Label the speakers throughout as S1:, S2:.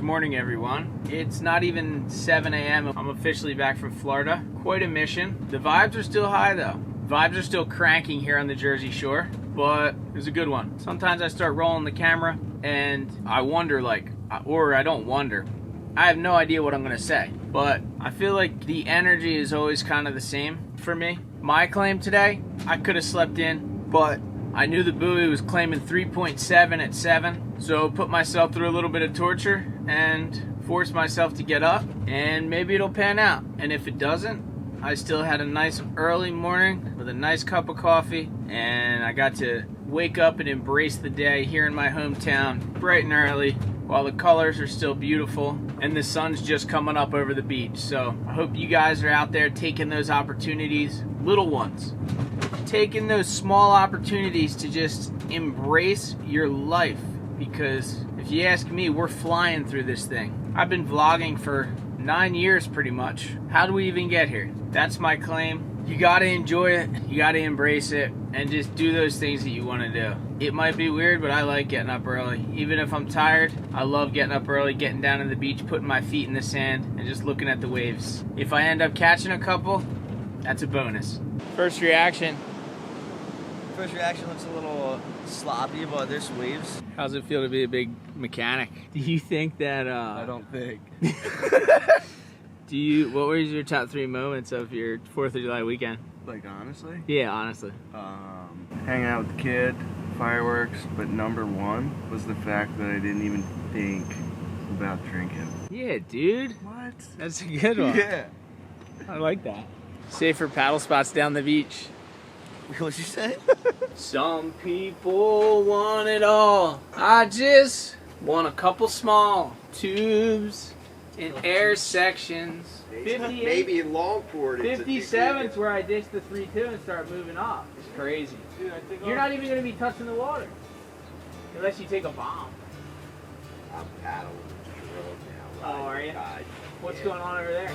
S1: morning, everyone. It's not even 7 a.m. I'm officially back from Florida. Quite a mission. The vibes are still high though. Vibes are still cranking here on the Jersey Shore, but it was a good one. Sometimes I start rolling the camera and I wonder or I don't wonder. I have no idea what I'm gonna say, but I feel like the energy is always kind of the same for me. My claim today, I could have slept in, but I knew the buoy was claiming 3.7 at 7, so put myself through a little bit of torture and forced myself to get up, and maybe it'll pan out. And if it doesn't, I still had a nice early morning with a nice cup of coffee, and I got to wake up and embrace the day here in my hometown bright and early while the colors are still beautiful and the sun's just coming up over the beach. So I hope you guys are out there taking those opportunities, little ones, taking those small opportunities to just embrace your life, because if you ask me, we're flying through this thing. I've been vlogging for 9 years pretty much. How do we even get here? That's my claim. You gotta enjoy it, you gotta embrace it, and just do those things that you wanna do. It might be weird, but I like getting up early. Even if I'm tired, I love getting up early, getting down to the beach, putting my feet in the sand, and just looking at the waves. If I end up catching a couple, that's a bonus. First reaction.
S2: First reaction looks a little sloppy, but there's waves.
S1: How's it feel to be a big mechanic? Do you think that,
S2: I don't think.
S1: What were your top 3 moments of your 4th of July weekend?
S2: Like, honestly?
S1: Yeah, honestly.
S2: Hanging out with the kid, fireworks, but number 1 was the fact that I didn't even think about drinking.
S1: Yeah, dude.
S2: What?
S1: That's a good one.
S2: Yeah.
S1: I like that. Safer paddle spots down the beach.
S2: What'd you say?
S1: Some people want it all. I just want a couple small tubes in air sections. 58,
S2: maybe in Longport.
S1: 57's where I ditch the 3.2 and start moving off. It's crazy.
S2: Dude, I think
S1: You're not even going to be touching the water unless you take a bomb.
S2: I'm paddling the road now.
S1: Oh, are you?
S2: God.
S1: What's going on over there?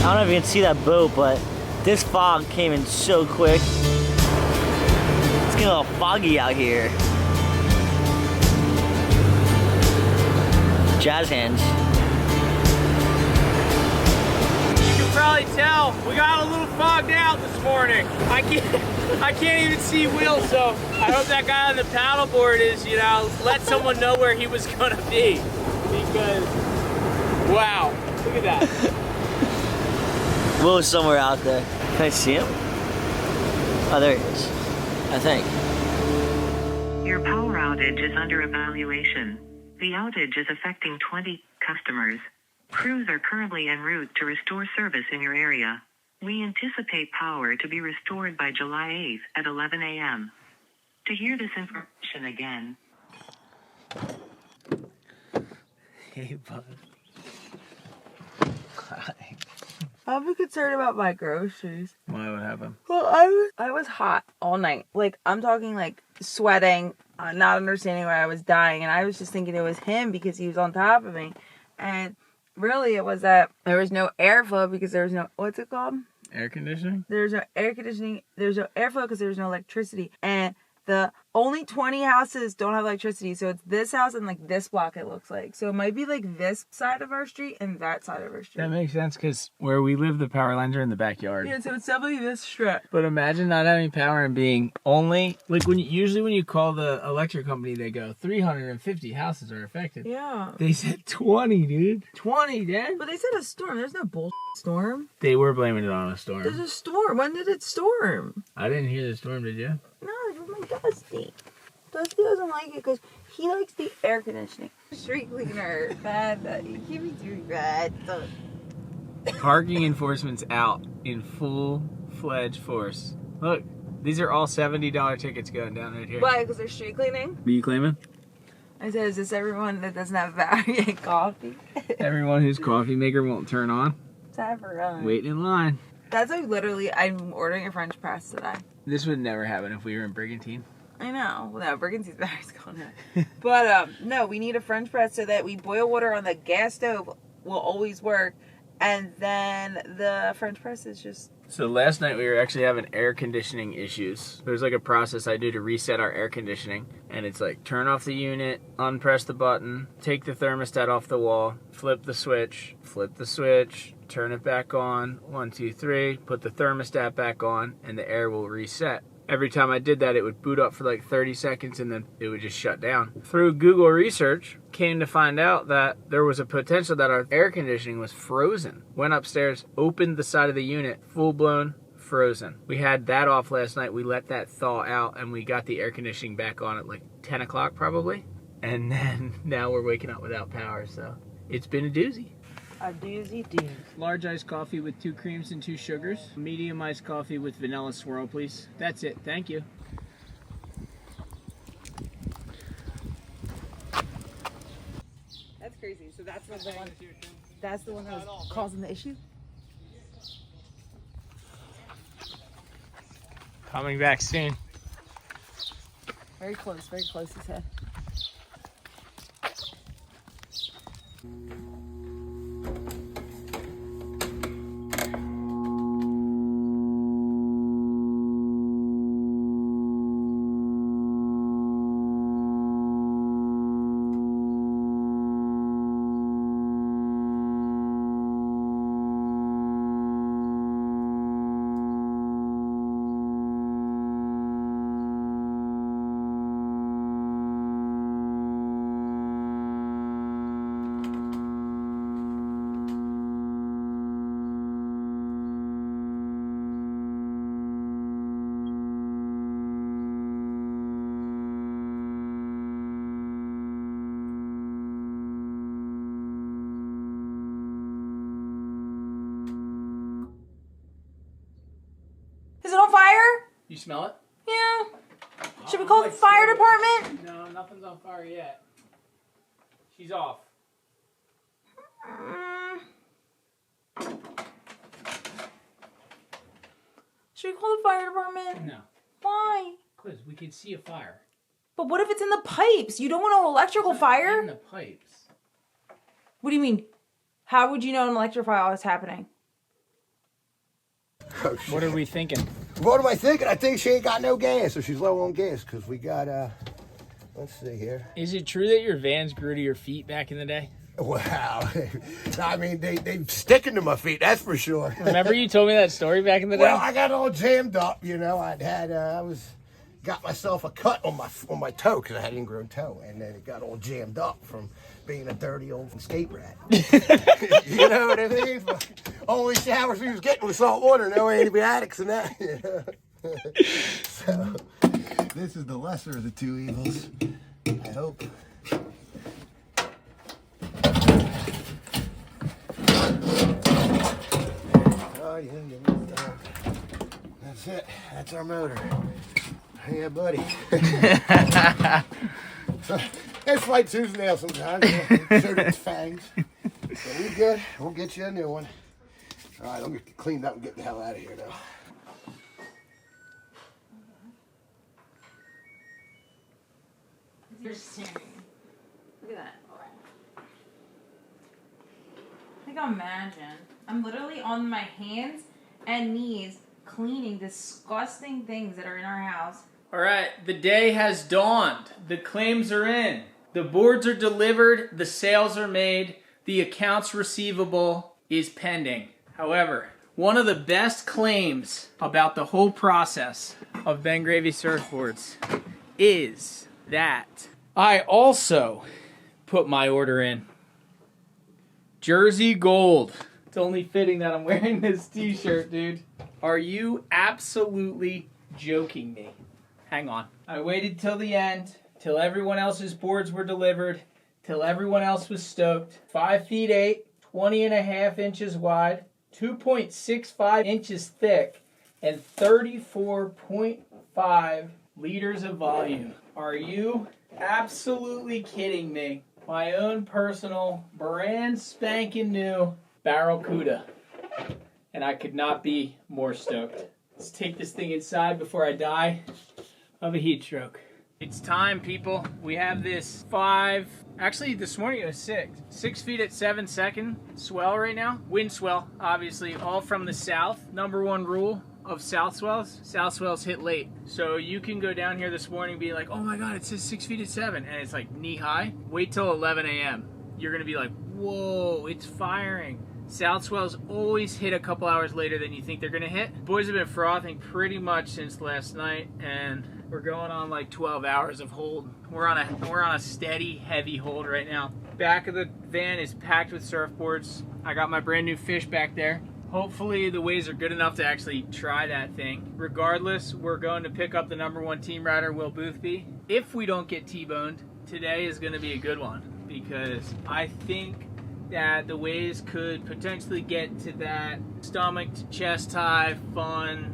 S3: I don't know if you can see that boat, but this fog came in so quick. It's getting a little foggy out here. Jazz hands.
S1: You can probably tell we got a little fogged out this morning. I can't even see Will, so I hope that guy on the paddleboard is, let someone know where he was gonna be, because wow, look at that.
S3: Will's somewhere out there. Can I see him? Oh, there he is, I think.
S4: Your power outage is under evaluation. The outage is affecting 20 customers. Crews are currently en route to restore service in your area. We anticipate power to be restored by July 8th at 11 a.m. To hear this information again.
S1: Hey, bud. Hi.
S5: I'm concerned about my groceries.
S1: Why would happen?
S5: Well, I was hot all night. Like, I'm talking like sweating, not understanding why I was dying, and I was just thinking it was him because he was on top of me. And really it was that there was no airflow because there was no, what's it called?
S1: Air conditioning?
S5: There's no air conditioning. There's no airflow because there's no electricity. And the only 20 houses don't have electricity. So it's this house and like this block, it looks like. So it might be like this side of our street and that side of our street.
S1: That makes sense, because where we live, the power lines are in the backyard.
S5: Yeah, so it's definitely this strip.
S1: But imagine not having power and being only, like usually when you call the electric company, they go 350 houses are affected.
S5: Yeah.
S1: They said 20, dude. 20, Dad.
S5: But they said a storm. There's no bullshit storm.
S1: They were blaming it on a storm.
S5: There's a storm. When did it storm?
S1: I didn't hear the storm, did you?
S5: No, it was my dusty. Dusty doesn't like it because he likes the air conditioning. Street cleaner, bad. You keep me doing bad.
S1: Parking enforcement's out in full-fledged force. Look, these are all $70 tickets going down right here.
S5: Why? Because they're street cleaning?
S1: What are you claiming?
S5: I said, is this everyone that doesn't have battery and coffee?
S1: Everyone whose coffee maker won't turn on.
S5: It's everyone.
S1: Waiting in line.
S5: That's like literally, I'm ordering a French press today.
S1: This would never happen if we were in Brigantine.
S5: I know. Well, no, Brigantine battery's gone out. But, no, we need a French press so that we boil water on the gas stove will always work. And then the French press is just...
S1: So last night we were actually having air conditioning issues. There's like a process I do to reset our air conditioning. And it's like turn off the unit, unpress the button, take the thermostat off the wall, flip the switch, turn it back on, 1, 2, 3, put the thermostat back on, and the air will reset. Every time I did that, it would boot up for like 30 seconds and then it would just shut down. Through Google research, came to find out that there was a potential that our air conditioning was frozen. Went upstairs, opened the side of the unit, full blown frozen. We had that off last night. We let that thaw out and we got the air conditioning back on at like 10 o'clock probably. And then now we're waking up without power, so it's been a doozy.
S5: A doozy doozy.
S1: Large iced coffee with 2 creams and 2 sugars. Medium iced coffee with vanilla swirl, please. That's it. Thank you.
S5: That's crazy. So that's the one. That's the one that was causing the issue.
S1: Coming back soon.
S5: Very close, he said. Is it on fire?
S1: You smell it?
S5: Yeah. Should we call the fire department?
S1: No, nothing's on fire yet. She's off.
S5: Should we call the fire department?
S1: No.
S5: Why?
S1: Because we can see a fire.
S5: But what if it's in the pipes? You don't want an electrical fire?
S1: In the pipes.
S5: What do you mean? How would you know an electrical fire is happening?
S6: Oh, shit.
S1: What are we thinking?
S6: What am I thinking? I think she ain't got no gas, or she's low on gas, because we got, let's see here.
S1: Is it true that your vans grew to your feet back in the day?
S6: Wow. I mean, they sticking to my feet, that's for sure.
S1: Remember you told me that story back in the day?
S6: Well, I got all jammed up, you know. Got myself a cut on my toe, because I had ingrown toe, and then it got all jammed up from being a dirty old skate rat. You know what I mean? Only showers we was getting with salt water, no antibiotics and that. You know? So, this is the lesser of the two evils, I hope. Oh, yeah. That's it. That's our motor. Yeah, buddy. It's like Sue's nail sometimes. Showed its fangs. So we good. We'll get you a new one. All right, I'll get cleaned up and get the hell out of here, though.
S5: You're staring. Look at that. I can imagine. I'm literally on my hands and knees cleaning disgusting things that are in our house.
S1: All right, the day has dawned. The claims are in. The boards are delivered. The sales are made. The accounts receivable is pending. However, one of the best claims about the whole process of Ben Gravy Surfboards is that I also put my order in. Jersey Gold. It's only fitting that I'm wearing this t-shirt, dude. Are you absolutely joking me? Hang on. I waited till the end till everyone else's boards were delivered, till everyone else was stoked. 5 feet 8, 20.5 inches wide, 2.65 inches thick, and 34.5 liters of volume. Are you absolutely kidding me? My own personal brand spanking new Barrelcuda. And I could not be more stoked. Let's take this thing inside before I die of a heat stroke. It's time, people. We have this 5, actually this morning it was 6 feet at 7 second swell right now. Wind swell, obviously, all from the south. Number 1 rule of south swells hit late. So you can go down here this morning and be like, oh my God, it says 6 feet at 7, and it's like knee high. Wait till 11 a.m. You're gonna be like, whoa, it's firing. South swells always hit a couple hours later than you think they're gonna hit. Boys have been frothing pretty much since last night, and we're going on like 12 hours of hold. We're on a steady, heavy hold right now. Back of the van is packed with surfboards. I got my brand new fish back there. Hopefully the waves are good enough to actually try that thing. Regardless, we're going to pick up the number 1 team rider, Will Boothby. If we don't get T-boned, today is gonna be a good one, because I think that the waves could potentially get to that stomach to chest high, fun,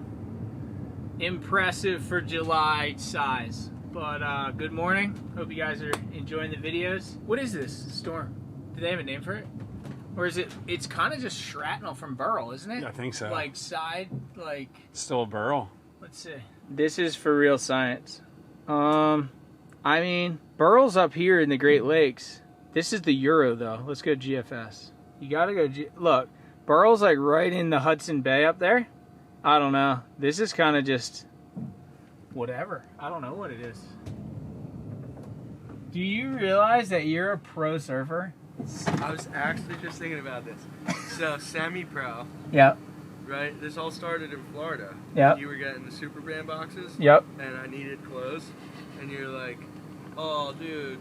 S1: impressive for July size. But good morning. Hope you guys are enjoying the videos. What is this storm? Do they have a name for it? Or is it's kind of just shrapnel from Burl, isn't it?
S7: Yeah, I think so.
S1: Like side, like...
S7: Still a Burl.
S1: Let's see. This is for real science. I mean, Burl's up here in the Great Lakes. This is the Euro, though. Let's go GFS. You gotta go look, Burl's like right in the Hudson Bay up there. I don't know. This is kind of just whatever. I don't know what it is. Do you realize that you're a pro surfer?
S2: I was actually just thinking about this. So, semi-pro,
S1: Yep.
S2: right? This all started in Florida.
S1: Yep.
S2: You were getting the super brand boxes.
S1: Yep.
S2: And I needed clothes. And you're like, oh, dude,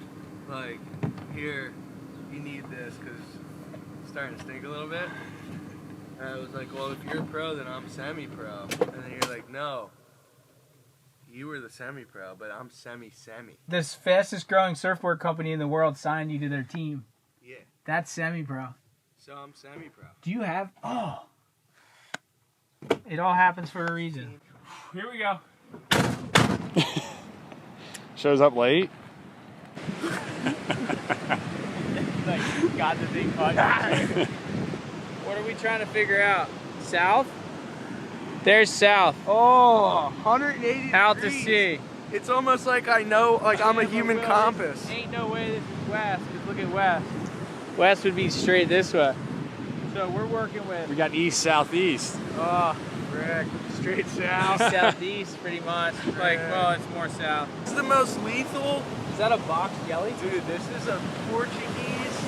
S2: like, here, you need this because it's starting to stink a little bit. And I was like, well, if you're a pro, then I'm semi-pro. And then you're like, no, you were the semi-pro, but I'm semi-semi.
S1: This fastest growing surfboard company in the world signed you to their team.
S2: Yeah.
S1: That's semi-pro.
S2: So I'm semi-pro.
S1: Do you have... Oh. It all happens for a reason. Here we go.
S7: Shows up late.
S1: Like, got the thing caught. What are we trying to figure out? South? There's south.
S2: Oh, 180
S1: Out to
S2: degrees.
S1: sea.
S2: It's almost like I know, like I'm a
S1: Yeah, but
S2: human
S1: Will,
S2: compass.
S1: Ain't no way this is west, because look at west. West would be straight this way. So we're working with...
S7: We got east, southeast.
S1: Oh, frick. Straight south. Southeast, pretty much. Like, well, it's more south.
S2: This is the most lethal.
S1: Is that a box jelly?
S2: Dude, this is a Portuguese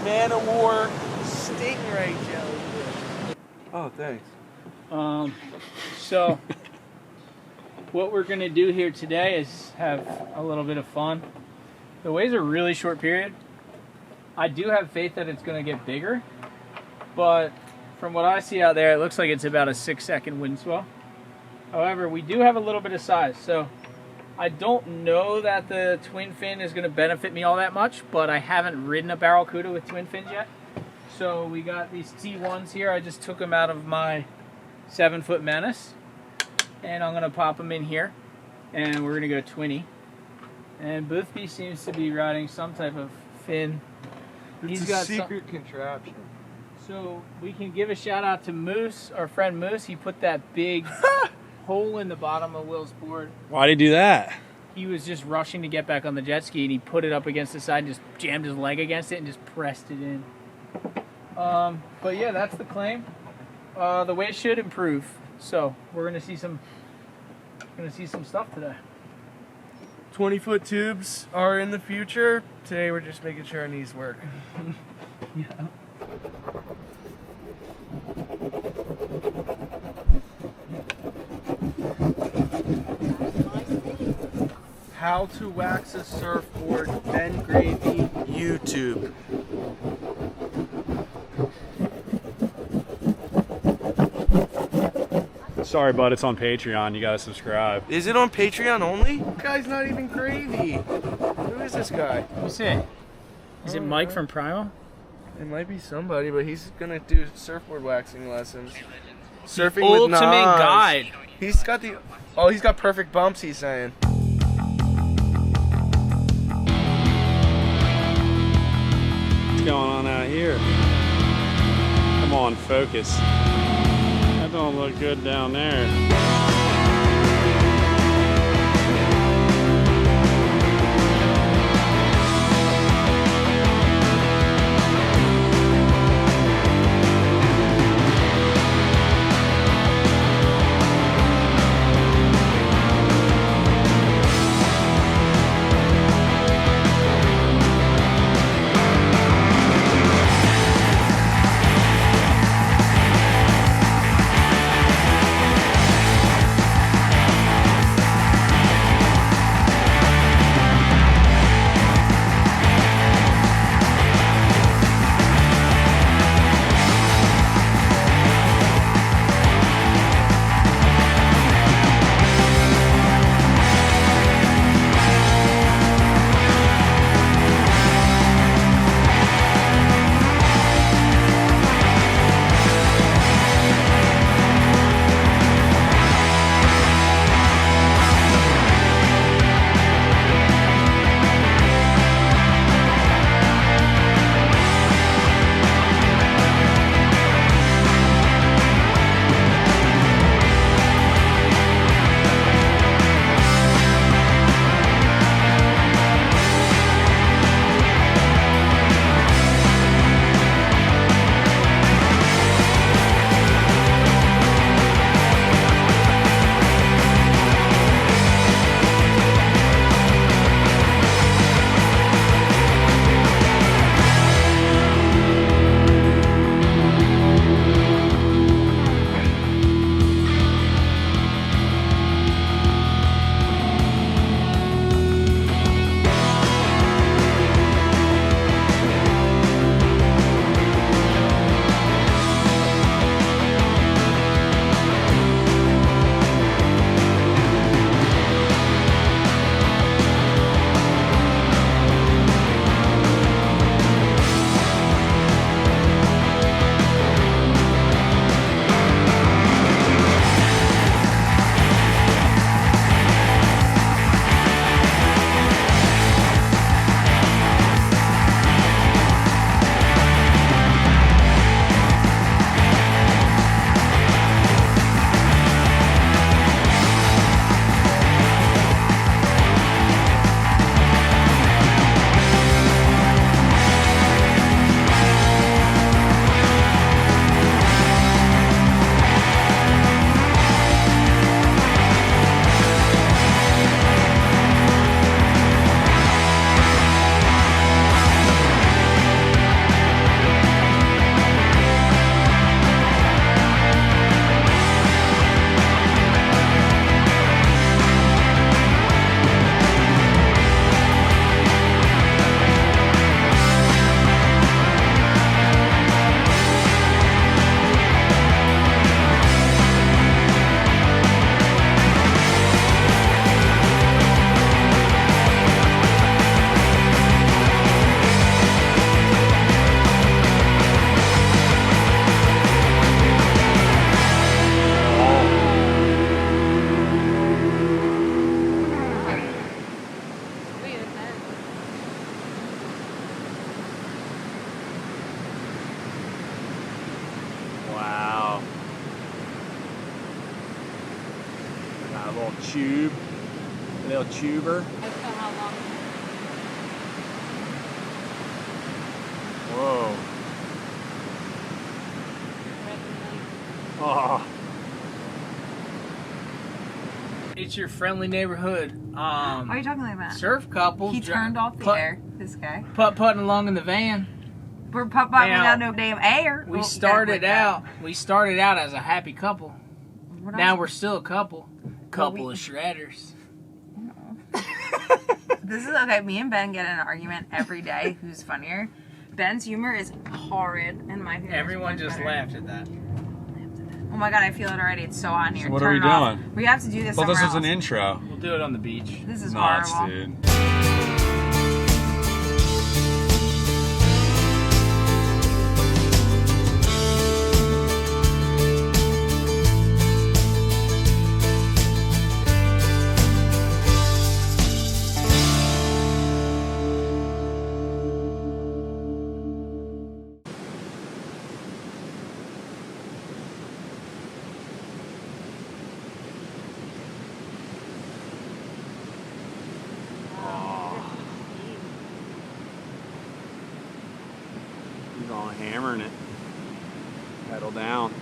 S2: man of war stingray jelly. Oh, thanks.
S1: So what we're gonna do here today is have a little bit of fun. The waves are really short period. I do have faith that it's gonna get bigger, but from what I see out there, it looks like it's about a 6-second wind swell. However, we do have a little bit of size, so I don't know that the twin fin is gonna benefit me all that much, but I haven't ridden a Barrelcuda with twin fins yet. So we got these T1s here. I just took them out of my 7-foot Menace, and I'm gonna pop them in here, and we're gonna go twinny. And Boothby seems to be riding some type of fin.
S2: It's a secret contraption.
S1: So we can give a shout out to Moose, our friend Moose. He put that big hole in the bottom of Will's board.
S7: Why'd he do that?
S1: He was just rushing to get back on the jet ski, and he put it up against the side and just jammed his leg against it and just pressed it in. But yeah, that's the claim. The weight should improve, so we're gonna see some stuff today.
S2: 20-foot tubes are in the future. Today we're just making sure our knees work.
S1: Yeah.
S2: How to wax a surfboard, Ben Gravy, YouTube.
S7: Sorry, bud. It's on Patreon. You gotta subscribe.
S2: Is it on Patreon only? Guy's not even gravy. Who is this guy?
S1: Who's it? Is it Mike from Primal?
S2: It might be somebody, but he's gonna do surfboard waxing lessons. Surfing
S1: Ultimate
S2: with Nas.
S1: guide.
S2: He's got the. Oh, he's got perfect bumps. He's saying.
S7: What's going on out here? Come on, focus. That don't look good down there. A little tube, a little tuber. Whoa. Oh.
S1: It's your friendly neighborhood.
S5: Why are you talking like that?
S1: Surf couple.
S5: He turned off the air. This guy.
S1: Putting along in the van.
S5: We're putting without no damn air.
S1: We started out as a happy couple. Now we're still a couple. Couple of shredders.
S5: This is okay. Me and Ben get in an argument every day. Who's funnier? Ben's humor is horrid, and my humor.
S1: Everyone
S5: is
S1: just
S5: better.
S1: laughed at that.
S5: Oh my god, I feel it already. It's so hot in here.
S7: So what
S5: Turn
S7: are we
S5: it off.
S7: doing?
S5: We have to do this
S7: Well, this
S5: somewhere
S7: was an
S5: else.
S7: intro.
S1: We'll do it on the beach.
S5: This is
S7: Nuts,
S5: horrible.
S7: dude. He's all hammering it. Pedal down.